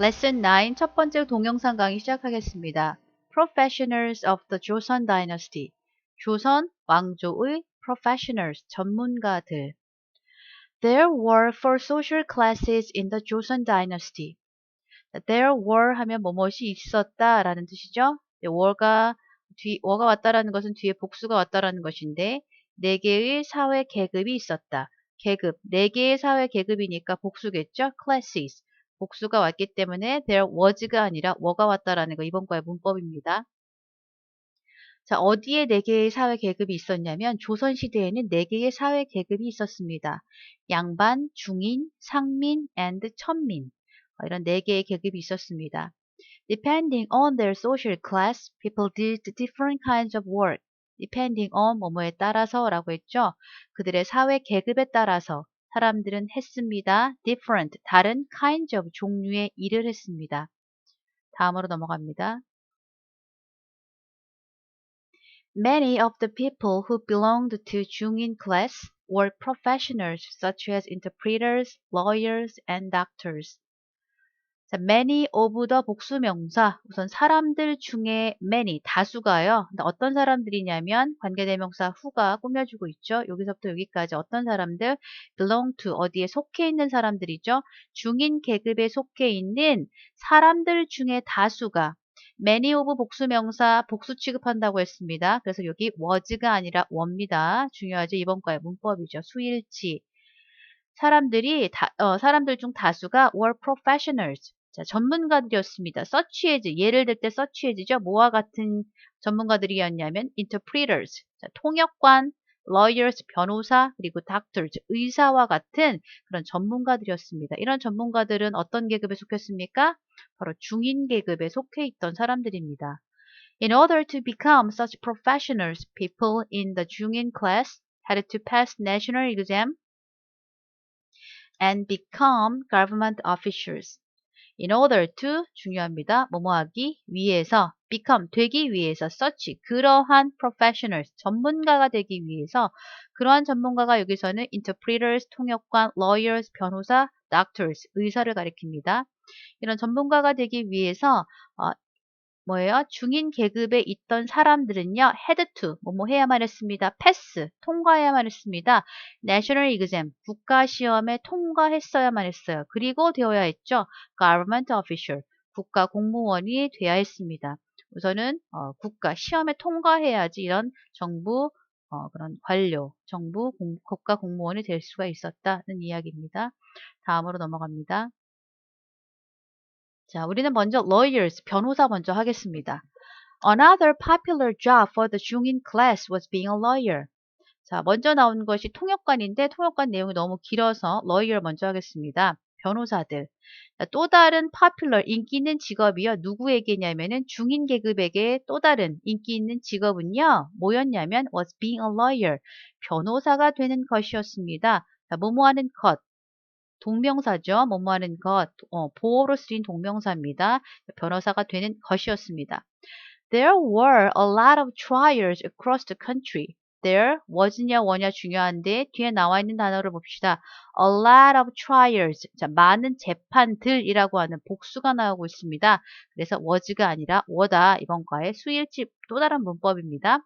Lesson 9 첫 번째 동영상 강의 시작하겠습니다. Professionals of the Joseon Dynasty. 조선 왕조의 professionals, 전문가들. There were four social classes in the Joseon Dynasty. There were 하면 뭐뭇이 있었다 라는 뜻이죠. were가 왔다라는 것은 뒤에 복수가 왔다라는 것인데 네 개의 사회 계급이 있었다. 계급, 네 개의 사회 계급이니까 복수겠죠. classes. 복수가 왔기 때문에 there was가 아니라 were가 왔다라는 거 이번 과의 문법입니다. 자, 어디에 네 개의 사회 계급이 있었냐면 조선시대에는 네 개의 사회 계급이 있었습니다. 양반, 중인, 상민, and 천민. 이런 네 개의 계급이 있었습니다. Depending on their social class, people did different kinds of work. Depending on 뭐뭐에 따라서라고 했죠. 그들의 사회 계급에 따라서 사람들은 했습니다. Different, 다른 kinds of 종류의 일을 했습니다. 다음으로 넘어갑니다. Many of the people who belonged to 중인 class were professionals such as interpreters, lawyers, and doctors. 자, many of the 복수명사, 우선 사람들 중에 many, 다수가요. 근데 어떤 사람들이냐면 관계대명사 who가 꾸며주고 있죠. 여기서부터 여기까지 어떤 사람들, belong to, 어디에 속해 있는 사람들이죠. 중인 계급에 속해 있는 사람들 중에 다수가 many of 복수명사 복수 취급한다고 했습니다. 그래서 여기 was가 아니라 were입니다. 중요하죠. 이번 과의 문법이죠. 수일치. 사람들 중 다수가 were professionals. 자, 전문가들이었습니다. such as, 예를 들 때 such as죠. 뭐와 같은 전문가들이었냐면 interpreters, 자, 통역관, lawyers, 변호사, 그리고 doctors, 의사와 같은 그런 전문가들이었습니다. 이런 전문가들은 어떤 계급에 속했습니까? 바로 중인 계급에 속해 있던 사람들입니다. In order to become such professionals, people in the 중인 class had to pass national exam and become government officials. In order to 중요합니다. 뭐뭐 하기 위해서 become 되기 위해서 such 그러한 professionals 전문가가 되기 위해서 그러한 전문가가 여기서는 interpreters 통역관, lawyers 변호사, doctors 의사를 가리킵니다. 이런 전문가가 되기 위해서 뭐예요? 중인 계급에 있던 사람들은요, had to, 뭐뭐 해야만 했습니다. pass, 통과해야만 했습니다. national exam, 국가시험에 통과했어야만 했어요. 그리고 되어야 했죠. government official, 국가 공무원이 돼야 했습니다. 우선은 국가 시험에 통과해야지 이런 정부 그런 관료, 국가 공무원이 될 수가 있었다는 이야기입니다. 다음으로 넘어갑니다. 자, 우리는 먼저 lawyers, 변호사 먼저 하겠습니다. Another popular job for the 중인 class was being a lawyer. 자, 먼저 나온 것이 통역관인데 통역관 내용이 너무 길어서 lawyer 먼저 하겠습니다. 변호사들. 자, 또 다른 popular, 인기 있는 직업이요. 누구에게냐면은 중인 계급에게 또 다른 인기 있는 직업은요. 뭐였냐면 was being a lawyer. 변호사가 되는 것이었습니다. 자, 뭐뭐 하는 것. 동명사죠. 뭐뭐 하는 것, 보어로 쓰인 동명사입니다. 변호사가 되는 것이었습니다. There were a lot of trials across the country. There was냐 were냐 중요한데 뒤에 나와 있는 단어를 봅시다. A lot of trials. 자, 많은 재판들이라고 하는 복수가 나오고 있습니다. 그래서 was가 아니라 were다. 이번 과의 수일치 또 다른 문법입니다.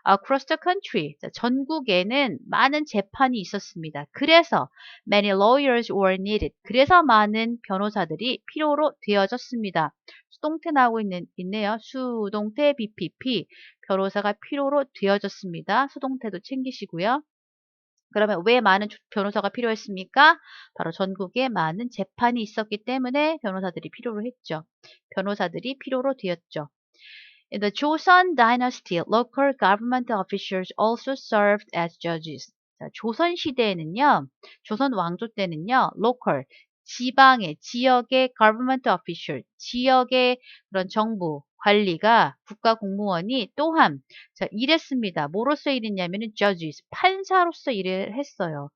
Across the country. 자, 전국에는 많은 재판이 있었습니다. 그래서 many lawyers were needed. 그래서 많은 변호사들이 필요로 되어졌습니다. 수동태 나오고 있네요. 수동태 BPP. 변호사가 필요로 되어졌습니다. 수동태도 챙기시고요. 그러면 왜 많은 변호사가 필요했습니까? 바로 전국에 많은 재판이 있었기 때문에 변호사들이 필요로 했죠. 변호사들이 필요로 되었죠. In the Joseon dynasty, local government officials also served as judges. 자, 조선 시대에는요, 조선 왕조 때는요, local, 지역의 government official, 지역의 그런 정부, 관리가, 국가 공무원이 또한, 자, 일했습니다. 뭐로서 일했냐면은 judges, 판사로서 일을 했어요.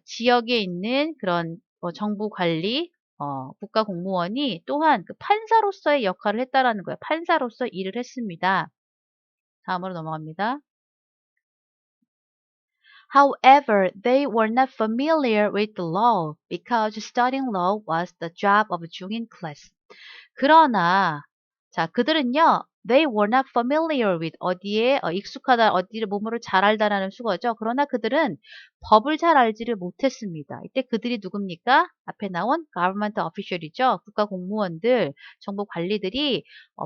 지역에 있는 그런 정부 관리, 국가 공무원이 또한 그 판사로서의 역할을 했다라는 거예요. 판사로서 일을 했습니다. 다음으로 넘어갑니다. However, they were not familiar with the law because studying law was the job of 중인 class. 그러나 자 그들은요 they were not familiar with 어디에 익숙하다 어디를 몸으로 잘 알다라는 수거죠. 그러나 그들은 법을 잘 알지를 못했습니다. 이때 그들이 누굽니까? 앞에 나온 government official이죠. 국가 공무원들, 정부 관리들이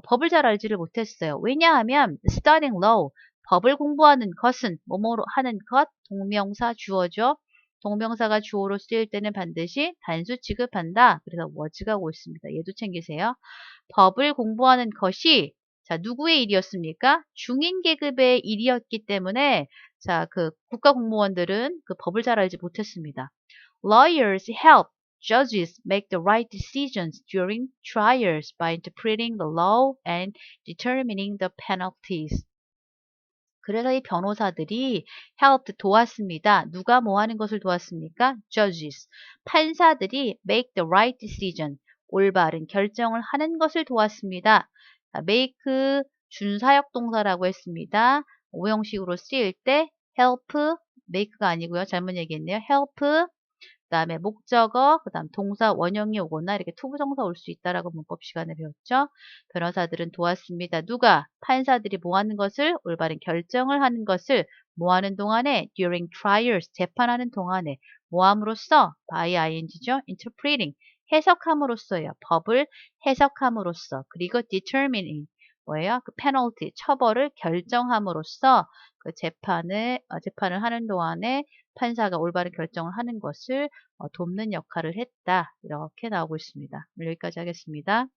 법을 잘 알지를 못했어요. 왜냐하면 studying law 법을 공부하는 것은 뭐뭐로 하는 것 동명사 주어죠. 동명사가 주어로 쓰일 때는 반드시 단수 취급한다. 그래서 was가 오고 있습니다. 얘도 챙기세요. 법을 공부하는 것이 자 누구의 일이었습니까? 중인 계급의 일이었기 때문에 자 그 국가 공무원들은 그 법을 잘 알지 못했습니다. Lawyers help judges make the right decisions during trials by interpreting the law and determining the penalties. 그래서 이 변호사들이 helped 도왔습니다. 누가 뭐 하는 것을 도왔습니까? Judges. 판사들이 make the right decision. 올바른 결정을 하는 것을 도왔습니다. 자, make 준사역 동사라고 했습니다. 오형식으로 쓰일 때 help, make가 아니고요. 잘못 얘기했네요. help, 그 다음에 목적어, 그 다음 동사 원형이 오거나 이렇게 투부정사 올 수 있다라고 문법 시간에 배웠죠. 변호사들은 도왔습니다. 누가? 판사들이 뭐 하는 것을? 올바른 결정을 하는 것을 뭐 하는 동안에? during trials, 재판하는 동안에 뭐 함으로써? by ing죠. interpreting, 해석함으로써요. 법을 해석함으로써. 그리고 determining, 뭐예요? 그 penalty, 처벌을 결정함으로써 그 재판을 하는 동안에 판사가 올바른 결정을 하는 것을 돕는 역할을 했다. 이렇게 나오고 있습니다. 여기까지 하겠습니다.